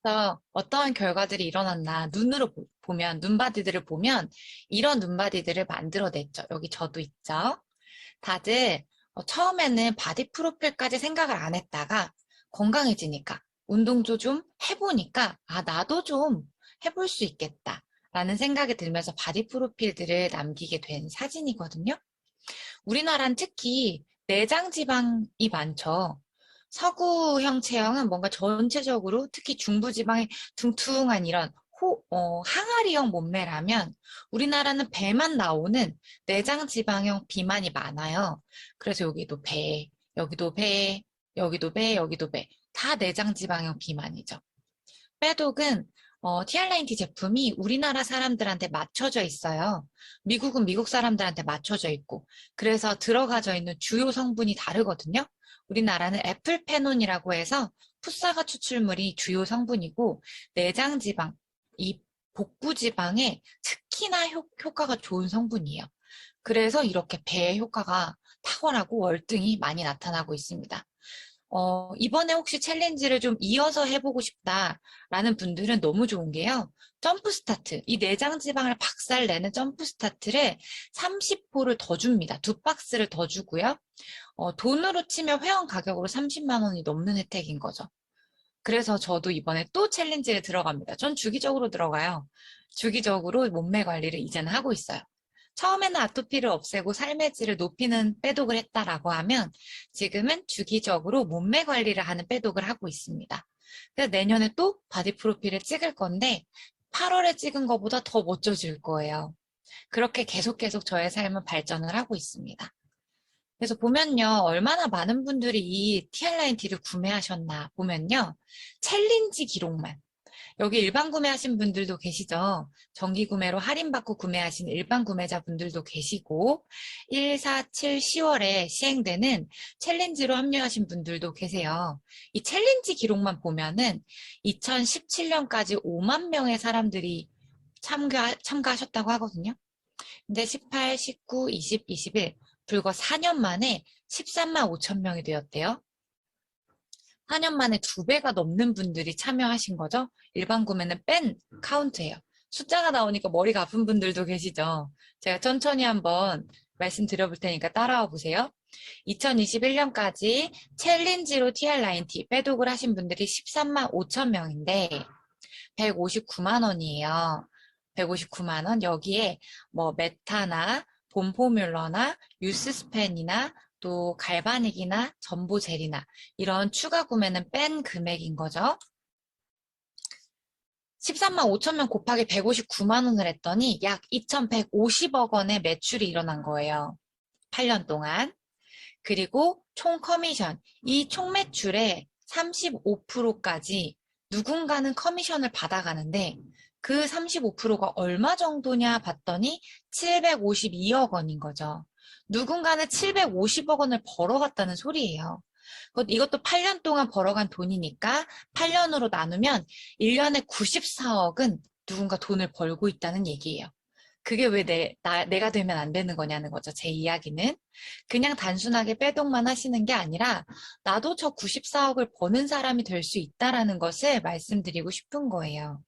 그래서 어떠한 결과들이 일어났나 눈으로 보면, 눈바디들을 보면 이런 눈바디들을 만들어냈죠. 여기 저도 있죠. 다들 처음에는 바디 프로필까지 생각을 안 했다가 건강해지니까 운동도 좀 해보니까 아, 나도 좀 해볼 수 있겠다 라는 생각이 들면서 바디 프로필들을 남기게 된 사진이거든요. 우리나라는 특히 내장 지방이 많죠. 서구형 체형은 뭔가 전체적으로 특히 중부지방의 둥퉁한 이런 항아리형 몸매라면 우리나라는 배만 나오는 내장 지방형 비만이 많아요. 그래서 여기도 배, 여기도 배, 여기도 배, 여기도 배. 다 내장 지방형 비만이죠. 빼독은 TR90 제품이 우리나라 사람들한테 맞춰져 있어요. 미국은 미국 사람들한테 맞춰져 있고, 그래서 들어가져 있는 주요 성분이 다르거든요. 우리나라는 애플페논이라고 해서 풋사과 추출물이 주요 성분이고, 내장 지방, 이 복부 지방에 특히나 효과가 좋은 성분이에요. 그래서 이렇게 배의 효과가 탁월하고 월등히 많이 나타나고 있습니다. 이번에 혹시 챌린지를 좀 이어서 해보고 싶다라는 분들은 너무 좋은 게요. 점프 스타트, 이 내장 지방을 박살내는 점프 스타트를 30포를 더 줍니다. 2박스를 더 주고요. 돈으로 치면 회원 가격으로 30만 원이 넘는 혜택인 거죠. 그래서 저도 이번에 또 챌린지에 들어갑니다. 전 주기적으로 들어가요. 주기적으로 몸매 관리를 이제는 하고 있어요. 처음에는 아토피를 없애고 삶의 질을 높이는 빼독을 했다라고 하면 지금은 주기적으로 몸매 관리를 하는 빼독을 하고 있습니다. 그래서 내년에 또 바디 프로필을 찍을 건데 8월에 찍은 것보다 더 멋져질 거예요. 그렇게 계속 저의 삶은 발전을 하고 있습니다. 그래서 보면요, 얼마나 많은 분들이 이 TR9T를 구매하셨나 보면요, 챌린지 기록만. 여기 일반 구매하신 분들도 계시죠? 정기 구매로 할인받고 구매하신 일반 구매자분들도 계시고 1, 4, 7, 10월에 시행되는 챌린지로 합류하신 분들도 계세요. 이 챌린지 기록만 보면은 2017년까지 5만 명의 사람들이 참가하셨다고 하거든요. 근데 18, 19, 20, 21 불과 4년 만에 13만 5천 명이 되었대요. 4년 만에 2배가 넘는 분들이 참여하신 거죠. 일반 구매는 뺀 카운트예요. 숫자가 나오니까 머리가 아픈 분들도 계시죠. 제가 천천히 한번 말씀드려 볼 테니까 따라와 보세요. 2021년까지 챌린지로 TR9T 빼독을 하신 분들이 13만 5천 명인데 159만 원이에요. 159만 원. 여기에 뭐 메타나 봄포뮬러나 유스스펜이나 또 갈바닉이나 전보젤이나 이런 추가 구매는 뺀 금액인 거죠. 13만 5천 명 곱하기 159만 원을 했더니 약 2,150억 원의 매출이 일어난 거예요. 8년 동안. 그리고 총 커미션, 이 총 매출의 35%까지 누군가는 커미션을 받아가는데 그 35%가 얼마 정도냐 봤더니 752억 원인 거죠. 누군가는 750억 원을 벌어갔다는 소리예요. 이것도 8년 동안 벌어간 돈이니까 8년으로 나누면 1년에 94억은 누군가 돈을 벌고 있다는 얘기예요. 그게 왜 내가 되면 안 되는 거냐는 거죠. 제 이야기는. 그냥 단순하게 빼독만 하시는 게 아니라 나도 저 94억을 버는 사람이 될 수 있다라는 것을 말씀드리고 싶은 거예요.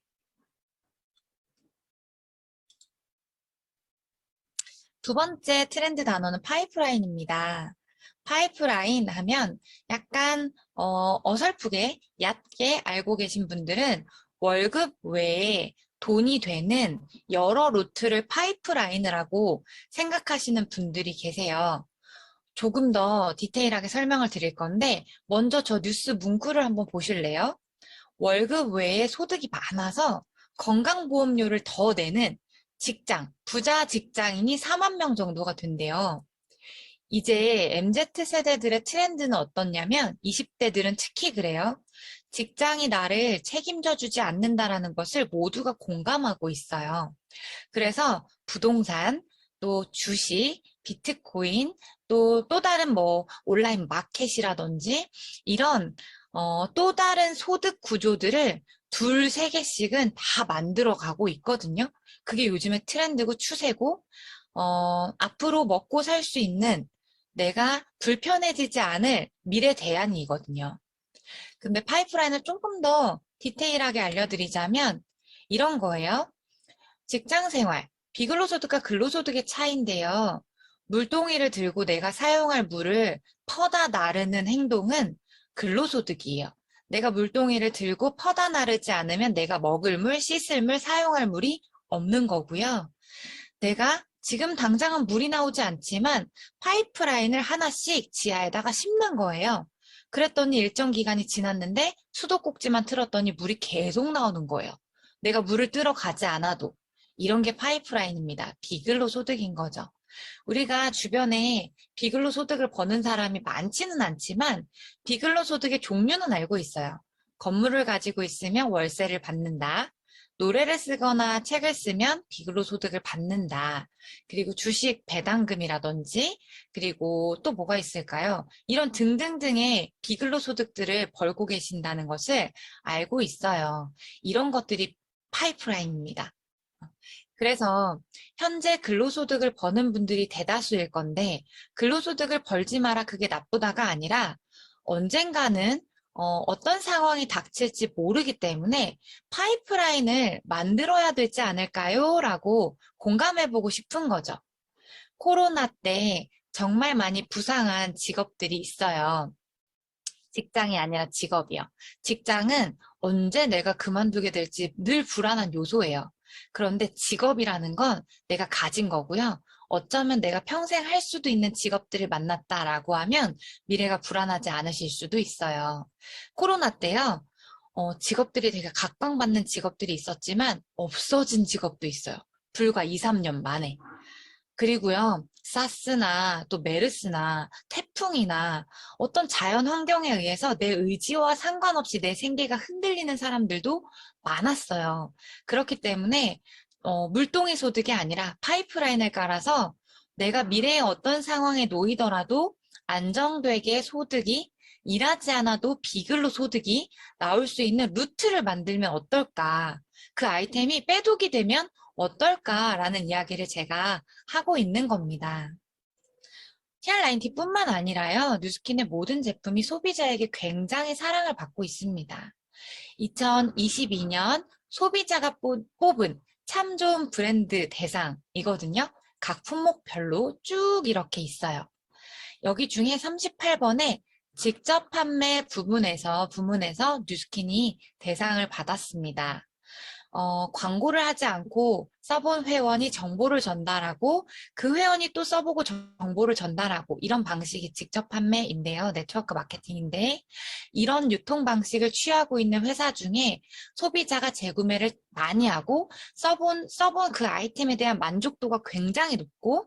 두 번째 트렌드 단어는 파이프라인입니다. 파이프라인 하면 약간 어설프게 얕게 알고 계신 분들은 월급 외에 돈이 되는 여러 루트를 파이프라인이라고 생각하시는 분들이 계세요. 조금 더 디테일하게 설명을 드릴 건데 먼저 저 뉴스 문구를 한번 보실래요? 월급 외에 소득이 많아서 건강보험료를 더 내는 부자 직장인이 4만 명 정도가 된대요. 이제 MZ세대들의 트렌드는 어떻냐면 20대들은 특히 그래요. 직장이 나를 책임져 주지 않는다라는 것을 모두가 공감하고 있어요. 그래서 부동산, 또 주식, 비트코인, 또 다른 뭐 온라인 마켓이라든지 이런 또 다른 소득 구조들을 2, 3개씩은 다 만들어 가고 있거든요. 그게 요즘의 트렌드고 추세고 앞으로 먹고 살 수 있는 내가 불편해지지 않을 미래 대안이거든요. 근데 파이프라인을 조금 더 디테일하게 알려드리자면 이런 거예요. 직장생활, 비근로소득과 근로소득의 차이인데요. 물동이를 들고 내가 사용할 물을 퍼다 나르는 행동은 근로소득이에요. 내가 물동이를 들고 퍼다 나르지 않으면 내가 먹을 물, 씻을 물, 사용할 물이 없는 거고요. 내가 지금 당장은 물이 나오지 않지만 파이프라인을 하나씩 지하에다가 심는 거예요. 그랬더니 일정 기간이 지났는데 수도꼭지만 틀었더니 물이 계속 나오는 거예요. 내가 물을 뜨러 가지 않아도. 이런 게 파이프라인입니다. 비근로 소득인 거죠. 우리가 주변에 비근로 소득을 버는 사람이 많지는 않지만 비근로 소득의 종류는 알고 있어요. 건물을 가지고 있으면 월세를 받는다. 노래를 쓰거나 책을 쓰면 비근로 소득을 받는다. 그리고 주식 배당금이라든지 그리고 또 뭐가 있을까요? 이런 등등등의 비근로 소득들을 벌고 계신다는 것을 알고 있어요. 이런 것들이 파이프라인입니다. 그래서 현재 근로소득을 버는 분들이 대다수일 건데 근로소득을 벌지 마라 그게 나쁘다가 아니라 언젠가는 어떤 상황이 닥칠지 모르기 때문에 파이프라인을 만들어야 되지 않을까요? 라고 공감해보고 싶은 거죠. 코로나 때 정말 많이 부상한 직업들이 있어요. 직장이 아니라 직업이요. 직장은 언제 내가 그만두게 될지 늘 불안한 요소예요. 그런데 직업이라는 건 내가 가진 거고요. 어쩌면 내가 평생 할 수도 있는 직업들을 만났다라고 하면 미래가 불안하지 않으실 수도 있어요. 코로나 때요. 직업들이 되게 각광받는 직업들이 있었지만 없어진 직업도 있어요. 불과 2, 3년 만에. 그리고요, 사스나 또 메르스나 태풍이나 어떤 자연 환경에 의해서 내 의지와 상관없이 내 생계가 흔들리는 사람들도 많았어요. 그렇기 때문에 물동이 소득이 아니라 파이프라인을 깔아서 내가 미래에 어떤 상황에 놓이더라도 안정되게 소득이 일하지 않아도 비근로 소득이 나올 수 있는 루트를 만들면 어떨까? 그 아이템이 빼독이 되면 어떨까라는 이야기를 제가 하고 있는 겁니다. TR90뿐만 아니라요, 뉴스킨의 모든 제품이 소비자에게 굉장히 사랑을 받고 있습니다. 2022년 소비자가 뽑은 참 좋은 브랜드 대상이거든요. 각 품목별로 쭉 이렇게 있어요. 여기 중에 38번에 직접 판매 부문에서 뉴스킨이 대상을 받았습니다. 광고를 하지 않고 써본 회원이 정보를 전달하고 그 회원이 또 써보고 정보를 전달하고 이런 방식이 직접 판매인데요. 네트워크 마케팅인데 이런 유통 방식을 취하고 있는 회사 중에 소비자가 재구매를 많이 하고 써본 그 아이템에 대한 만족도가 굉장히 높고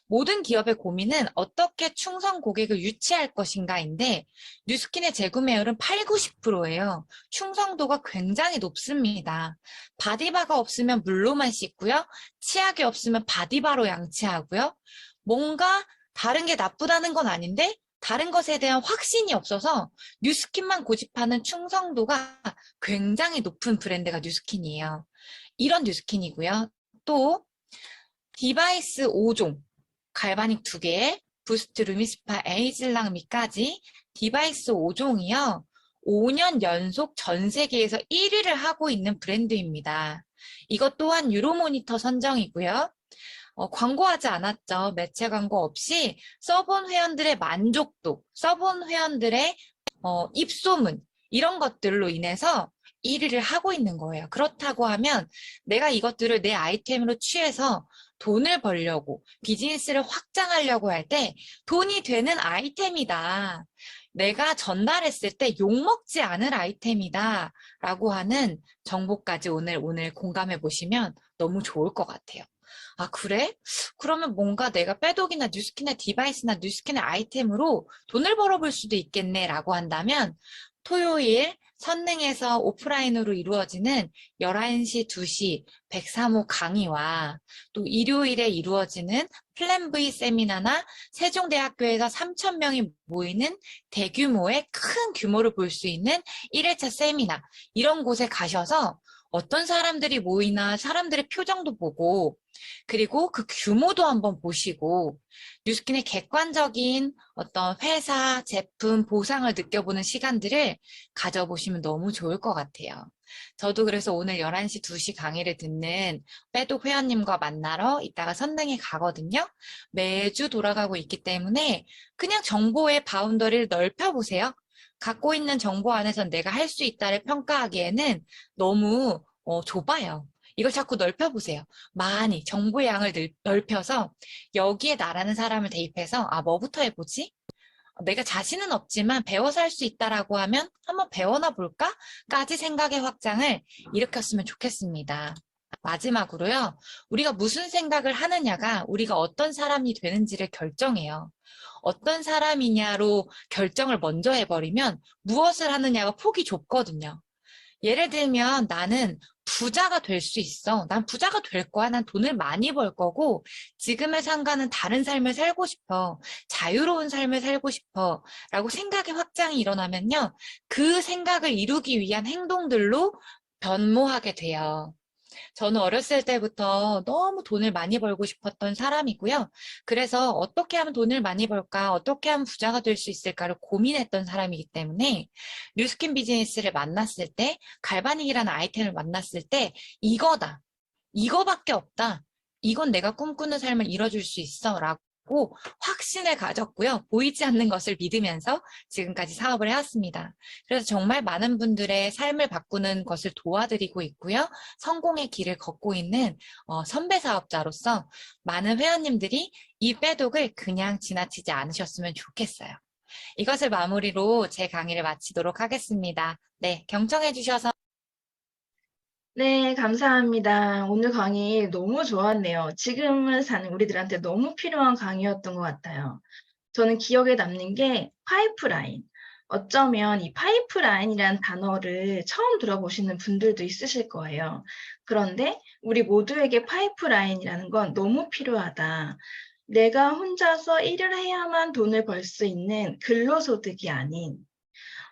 모든 기업의 고민은 어떻게 충성 고객을 유치할 것인가인데 뉴스킨의 재구매율은 8, 90%예요. 충성도가 굉장히 높습니다. 바디바가 없으면 물로만 씻고요. 치약이 없으면 바디바로 양치하고요. 뭔가 다른 게 나쁘다는 건 아닌데 다른 것에 대한 확신이 없어서 뉴스킨만 고집하는 충성도가 굉장히 높은 브랜드가 뉴스킨이에요. 이런 뉴스킨이고요. 또 디바이스 5종, 갈바닉 2개, 부스트 루미스파 에이즐랑미까지 디바이스 5종이요. 5년 연속 전 세계에서 1위를 하고 있는 브랜드입니다. 이것 또한 유로모니터 선정이고요. 광고하지 않았죠. 매체 광고 없이 써본 회원들의 만족도, 써본 회원들의 입소문 이런 것들로 인해서 1위를 하고 있는 거예요. 그렇다고 하면 내가 이것들을 내 아이템으로 취해서 돈을 벌려고 비즈니스를 확장하려고 할 때 돈이 되는 아이템이다. 내가 전달했을 때 욕먹지 않을 아이템이다. 라고 하는 정보까지 오늘 공감해 보시면 너무 좋을 것 같아요. 아, 그래? 그러면 뭔가 내가 빼독이나 뉴스킨의 디바이스나 뉴스킨의 아이템으로 돈을 벌어볼 수도 있겠네 라고 한다면 토요일 선능에서 오프라인으로 이루어지는 11시, 2시 103호 강의와 또 일요일에 이루어지는 플랜 V 세미나나 세종대학교에서 3,000명이 모이는 대규모의 큰 규모를 볼 수 있는 1회차 세미나 이런 곳에 가셔서 어떤 사람들이 모이나 사람들의 표정도 보고 그리고 그 규모도 한번 보시고 뉴스킨의 객관적인 어떤 회사, 제품, 보상을 느껴보는 시간들을 가져보시면 너무 좋을 것 같아요. 저도 그래서 오늘 11시, 2시 강의를 듣는 빼독 회원님과 만나러 이따가 선릉에 가거든요. 매주 돌아가고 있기 때문에 그냥 정보의 바운더리를 넓혀보세요. 갖고 있는 정보 안에서 내가 할 수 있다를 평가하기에는 너무 좁아요. 이걸 자꾸 넓혀보세요. 많이 정보의 양을 넓혀서 여기에 나라는 사람을 대입해서 뭐부터 해보지? 내가 자신은 없지만 배워서 할 수 있다라고 하면 한번 배워나 볼까?까지 생각의 확장을 일으켰으면 좋겠습니다. 마지막으로요, 우리가 무슨 생각을 하느냐가 우리가 어떤 사람이 되는지를 결정해요. 어떤 사람이냐로 결정을 먼저 해버리면 무엇을 하느냐가 폭이 좁거든요. 예를 들면 나는 부자가 될 수 있어. 난 부자가 될 거야. 난 돈을 많이 벌 거고 지금의 삶과는 다른 삶을 살고 싶어. 자유로운 삶을 살고 싶어. 라고 생각의 확장이 일어나면요. 그 생각을 이루기 위한 행동들로 변모하게 돼요. 저는 어렸을 때부터 너무 돈을 많이 벌고 싶었던 사람이고요. 그래서 어떻게 하면 돈을 많이 벌까, 어떻게 하면 부자가 될 수 있을까를 고민했던 사람이기 때문에 뉴스킨 비즈니스를 만났을 때, 갈바닉이라는 아이템을 만났을 때 이거다, 이거밖에 없다, 이건 내가 꿈꾸는 삶을 이뤄줄 수 있어 라고 확신을 가졌고요. 보이지 않는 것을 믿으면서 지금까지 사업을 해왔습니다. 그래서 정말 많은 분들의 삶을 바꾸는 것을 도와드리고 있고요. 성공의 길을 걷고 있는 선배 사업자로서 많은 회원님들이 이 빼독을 그냥 지나치지 않으셨으면 좋겠어요. 이것을 마무리로 제 강의를 마치도록 하겠습니다. 네, 경청해 주셔서 네, 감사합니다. 오늘 강의 너무 좋았네요. 지금을 사는 우리들한테 너무 필요한 강의였던 것 같아요. 저는 기억에 남는 게 파이프라인. 어쩌면 이 파이프라인이라는 단어를 처음 들어보시는 분들도 있으실 거예요. 그런데 우리 모두에게 파이프라인이라는 건 너무 필요하다. 내가 혼자서 일을 해야만 돈을 벌 수 있는 근로소득이 아닌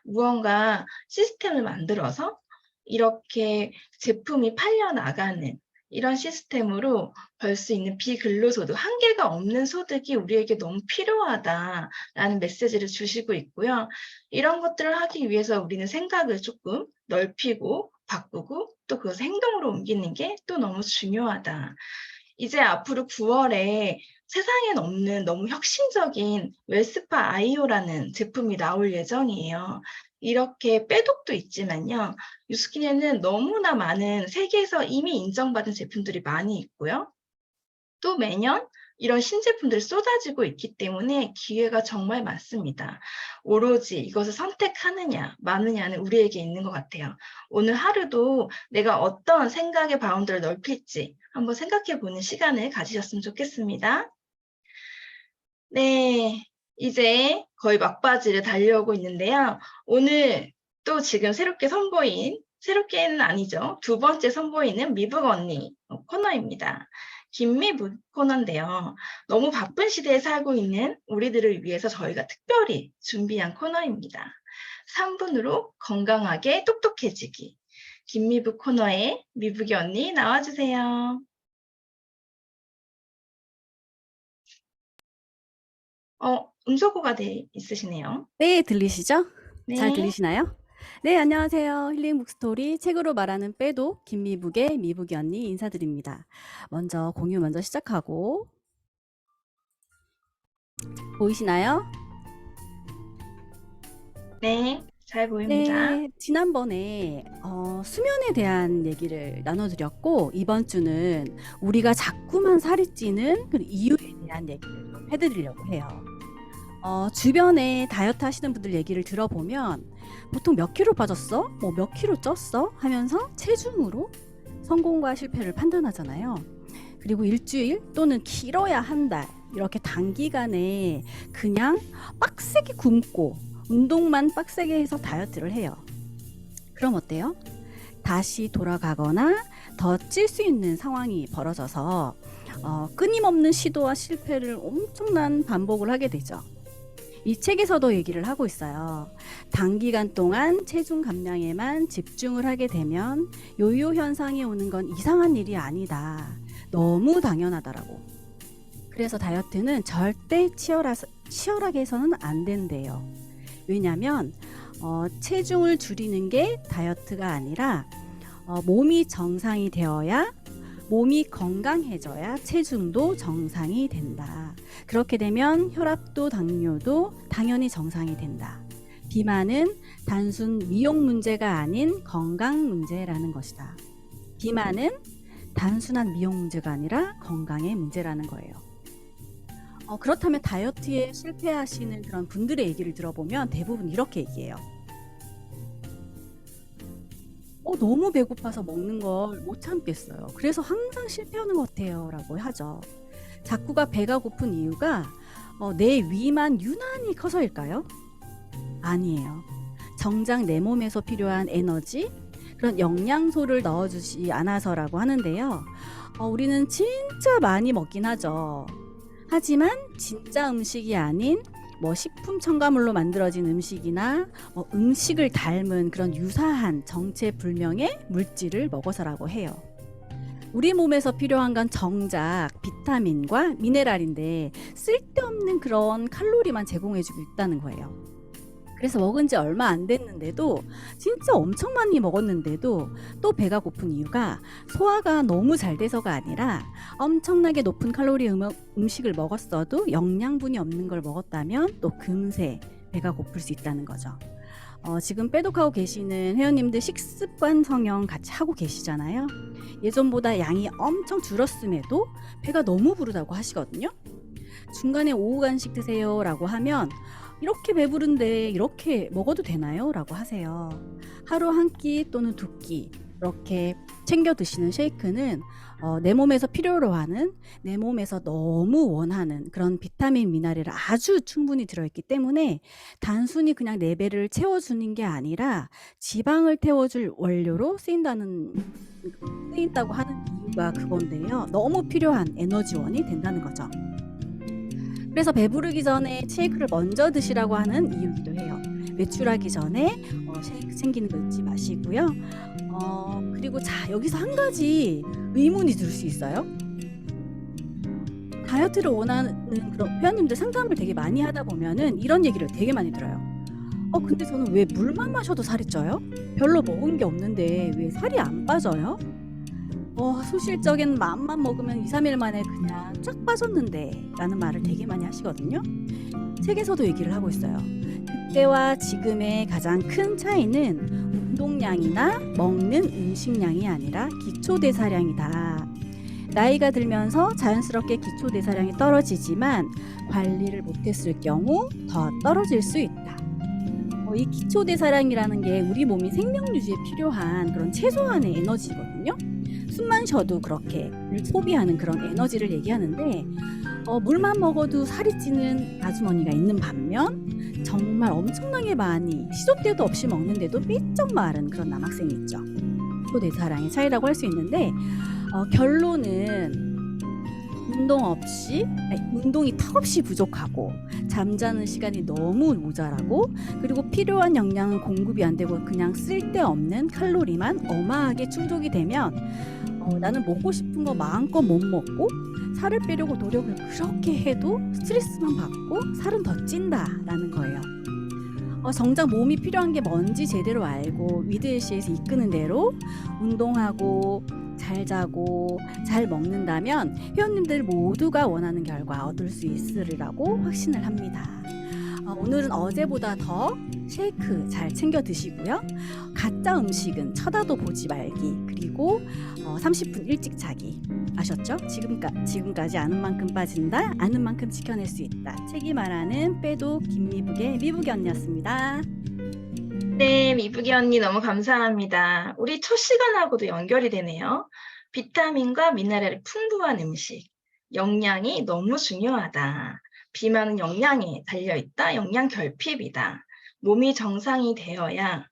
무언가 시스템을 만들어서 이렇게 제품이 팔려나가는 이런 시스템으로 벌 수 있는 비근로소득, 한계가 없는 소득이 우리에게 너무 필요하다라는 메시지를 주시고 있고요. 이런 것들을 하기 위해서 우리는 생각을 조금 넓히고 바꾸고 또 그것을 행동으로 옮기는 게 또 너무 중요하다. 이제 앞으로 9월에 세상엔 없는 너무 혁신적인 웰스파 아이오라는 제품이 나올 예정이에요. 이렇게 빼독도 있지만요. 유스킨에는 너무나 많은 세계에서 이미 인정받은 제품들이 많이 있고요. 또 매년 이런 신제품들이 쏟아지고 있기 때문에 기회가 정말 많습니다. 오로지 이것을 선택하느냐 마느냐는 우리에게 있는 것 같아요. 오늘 하루도 내가 어떤 생각의 바운드를 넓힐지 한번 생각해보는 시간을 가지셨으면 좋겠습니다. 네, 이제 거의 막바지를 달려오고 있는데요. 오늘 또 지금 새롭게는 아니죠. 두 번째 선보이는 미북 언니 코너입니다. 김미북 코너인데요. 너무 바쁜 시대에 살고 있는 우리들을 위해서 저희가 특별히 준비한 코너입니다. 3분으로 건강하게 똑똑해지기. 김미북 코너에 미북이 언니 나와주세요. 음소거가 있으시네요. 네, 들리시죠? 네. 잘 들리시나요? 네, 안녕하세요. 힐링 북스토리 책으로 말하는 빼독 김미북의 미북이 언니 인사드립니다. 먼저 공유 시작하고 보이시나요? 네, 잘 보입니다. 네, 지난번에 수면에 대한 얘기를 나눠드렸고 이번 주는 우리가 자꾸만 살이 찌는 그 이유에 대한 얘기를 좀 해드리려고 해요. 주변에 다이어트 하시는 분들 얘기를 들어보면 보통 몇 킬로 빠졌어? 뭐 몇 킬로 쪘어? 하면서 체중으로 성공과 실패를 판단하잖아요. 그리고 일주일 또는 길어야 한 달 이렇게 단기간에 그냥 빡세게 굶고 운동만 빡세게 해서 다이어트를 해요. 그럼 어때요? 다시 돌아가거나 더 찔 수 있는 상황이 벌어져서 끊임없는 시도와 실패를 엄청난 반복을 하게 되죠. 이 책에서도 얘기를 하고 있어요. 단기간 동안 체중 감량에만 집중을 하게 되면 요요 현상이 오는 건 이상한 일이 아니다. 너무 당연하다라고. 그래서 다이어트는 절대 치열하게 해서는 안 된대요. 왜냐하면 체중을 줄이는 게 다이어트가 아니라 몸이 정상이 되어야 몸이 건강해져야 체중도 정상이 된다. 그렇게 되면 혈압도 당뇨도 당연히 정상이 된다. 비만은 단순 미용 문제가 아닌 건강 문제라는 것이다. 비만은 단순한 미용 문제가 아니라 건강의 문제라는 거예요. 그렇다면 다이어트에 실패하시는 그런 분들의 얘기를 들어보면 대부분 이렇게 얘기해요. 너무 배고파서 먹는 걸 못 참겠어요. 그래서 항상 실패하는 것 같아요. 라고 하죠. 자꾸가 배가 고픈 이유가 내 위만 유난히 커서일까요? 아니에요. 정작 내 몸에서 필요한 에너지, 그런 영양소를 넣어주지 않아서라고 하는데요. 우리는 진짜 많이 먹긴 하죠. 하지만 진짜 음식이 아닌 식품 첨가물로 만들어진 음식이나 음식을 닮은 그런 유사한 정체불명의 물질을 먹어서라고 해요. 우리 몸에서 필요한 건 정작 비타민과 미네랄인데 쓸데없는 그런 칼로리만 제공해주고 있다는 거예요. 그래서 먹은 지 얼마 안 됐는데도 진짜 엄청 많이 먹었는데도 또 배가 고픈 이유가 소화가 너무 잘 돼서가 아니라 엄청나게 높은 칼로리 음식을 먹었어도 영양분이 없는 걸 먹었다면 또 금세 배가 고플 수 있다는 거죠. 지금 빼독하고 계시는 회원님들 식습관 성형 같이 하고 계시잖아요. 예전보다 양이 엄청 줄었음에도 배가 너무 부르다고 하시거든요. 중간에 오후 간식 드세요 라고 하면 이렇게 배부른데 이렇게 먹어도 되나요? 라고 하세요. 하루 한 끼 또는 두 끼 이렇게 챙겨 드시는 쉐이크는 내 몸에서 필요로 하는, 내 몸에서 너무 원하는 그런 비타민, 미네랄이 아주 충분히 들어있기 때문에 단순히 그냥 내 배를 채워주는 게 아니라 지방을 태워줄 원료로 쓰인다고 하는 이유가 그건데요. 너무 필요한 에너지원이 된다는 거죠. 그래서 배부르기 전에 쉐이크를 먼저 드시라고 하는 이유이기도 해요. 외출하기 전에 쉐이크 챙기는 거 잊지 마시고요. 그리고 여기서 한 가지 의문이 들 수 있어요. 다이어트를 원하는 그런 회원님들 상담을 되게 많이 하다 보면은 이런 얘기를 되게 많이 들어요. 근데 저는 왜 물만 마셔도 살이 쪄요? 별로 먹은 게 없는데 왜 살이 안 빠져요? 소실적인 맘만 먹으면 2, 3일 만에 그냥 쫙 빠졌는데 라는 말을 되게 많이 하시거든요. 책에서도 얘기를 하고 있어요. 그때와 지금의 가장 큰 차이는 운동량이나 먹는 음식량이 아니라 기초대사량이다. 나이가 들면서 자연스럽게 기초대사량이 떨어지지만 관리를 못했을 경우 더 떨어질 수 있다. 이 기초대사량이라는 게 우리 몸이 생명유지에 필요한 그런 최소한의 에너지거든요. 숨만 쉬어도 그렇게 소비하는 그런 에너지를 얘기하는데 물만 먹어도 살이 찌는 아주머니가 있는 반면 정말 엄청나게 많이 시도 때도 없이 먹는데도 삐쩍 마른 그런 남학생이 있죠. 기초대사량의 차이라고 할 수 있는데 결론은 운동이 턱없이 부족하고 잠자는 시간이 너무 모자라고 그리고 필요한 영양은 공급이 안 되고 그냥 쓸데없는 칼로리만 어마하게 충족이 되면 나는 먹고 싶은 거 마음껏 못 먹고 살을 빼려고 노력을 그렇게 해도 스트레스만 받고 살은 더 찐다라는 거예요. 정작 몸이 필요한 게 뭔지 제대로 알고 위드엘시에서 이끄는 대로 운동하고 잘 자고 잘 먹는다면 회원님들 모두가 원하는 결과 얻을 수 있으리라고 확신을 합니다. 오늘은 어제보다 더 쉐이크 잘 챙겨 드시고요. 가짜 음식은 쳐다도 보지 말기 그리고 30분 일찍 자기 아셨죠? 지금까지 아는 만큼 빠진다, 아는 만큼 지켜낼 수 있다. 책이 말하는 빼독 김미북의 미북이 언니였습니다. 네, 미북이 언니 너무 감사합니다. 우리 첫 시간하고도 연결이 되네요. 비타민과 미네랄이 풍부한 음식, 영양이 너무 중요하다. 비만은 영양에 달려있다. 영양 결핍이다. 몸이 정상이 되어야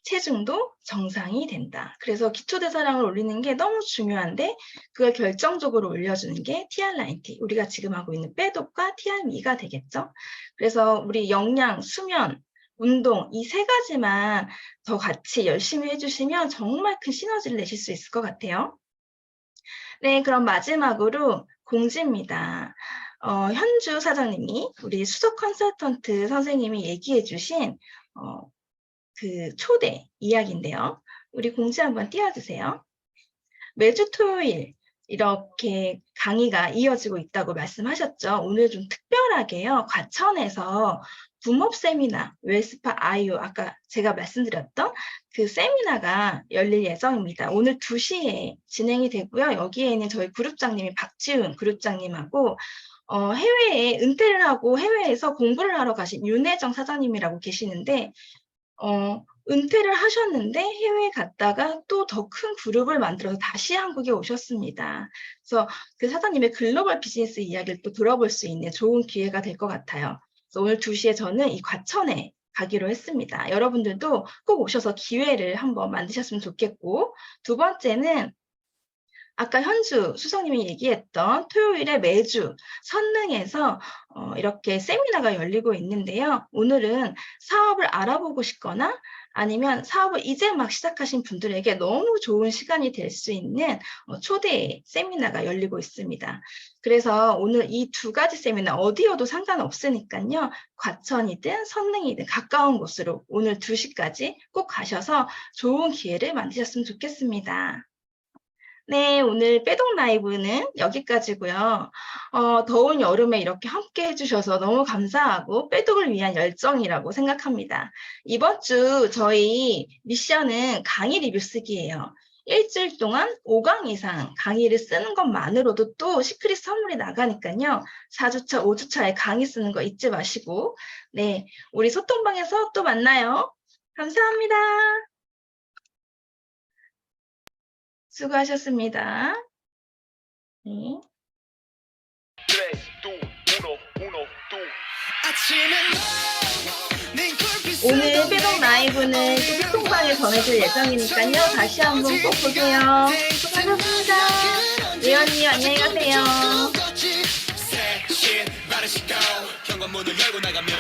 체중도 정상이 된다. 그래서 기초대사량을 올리는 게 너무 중요한데 그걸 결정적으로 올려주는 게 TR90, 우리가 지금 하고 있는 빼독과 TR미가 되겠죠. 그래서 우리 영양, 수면, 운동 이 세 가지만 더 같이 열심히 해주시면 정말 큰 시너지를 내실 수 있을 것 같아요. 네, 그럼 마지막으로 공지입니다. 현주 사장님이 우리 수석 컨설턴트 선생님이 얘기해 주신 그 초대 이야기인데요. 우리 공지 한번 띄워주세요. 매주 토요일 이렇게 강의가 이어지고 있다고 말씀하셨죠. 오늘 좀 특별하게요. 과천에서 붐업 세미나, 웰스파 아이오, 아까 제가 말씀드렸던 그 세미나가 열릴 예정입니다. 오늘 2시에 진행이 되고요. 여기에는 저희 그룹장님이 박지훈 그룹장님하고 해외에 은퇴를 하고 해외에서 공부를 하러 가신 윤혜정 사장님이라고 계시는데 은퇴를 하셨는데 해외에 갔다가 또 더 큰 그룹을 만들어서 다시 한국에 오셨습니다. 그래서 그 사장님의 글로벌 비즈니스 이야기를 또 들어볼 수 있는 좋은 기회가 될 것 같아요. 그래서 오늘 2시에 저는 이 과천에 가기로 했습니다. 여러분들도 꼭 오셔서 기회를 한번 만드셨으면 좋겠고, 두 번째는 아까 현주 수석님이 얘기했던 토요일에 매주 선릉에서 이렇게 세미나가 열리고 있는데요. 오늘은 사업을 알아보고 싶거나 아니면 사업을 이제 막 시작하신 분들에게 너무 좋은 시간이 될 수 있는 초대 세미나가 열리고 있습니다. 그래서 오늘 이 2가지 세미나 어디여도 상관없으니까요. 과천이든 선릉이든 가까운 곳으로 오늘 2시까지 꼭 가셔서 좋은 기회를 만드셨으면 좋겠습니다. 네, 오늘 빼동 라이브는 여기까지고요. 더운 여름에 이렇게 함께 해주셔서 너무 감사하고 빼동을 위한 열정이라고 생각합니다. 이번 주 저희 미션은 강의 리뷰 쓰기예요. 일주일 동안 5강 이상 강의를 쓰는 것만으로도 또 시크릿 선물이 나가니까요. 4주차, 5주차에 강의 쓰는 거 잊지 마시고, 네, 우리 소통방에서 또 만나요. 감사합니다. 수고하셨습니다. 네. 오늘 빼동 라이브는 소통방에 전해질 예정이니까요. 다시 한번 꼭 보세요. 수고하셨습니다. 예언님 안녕히 가세요. 현관문을 열고 나가면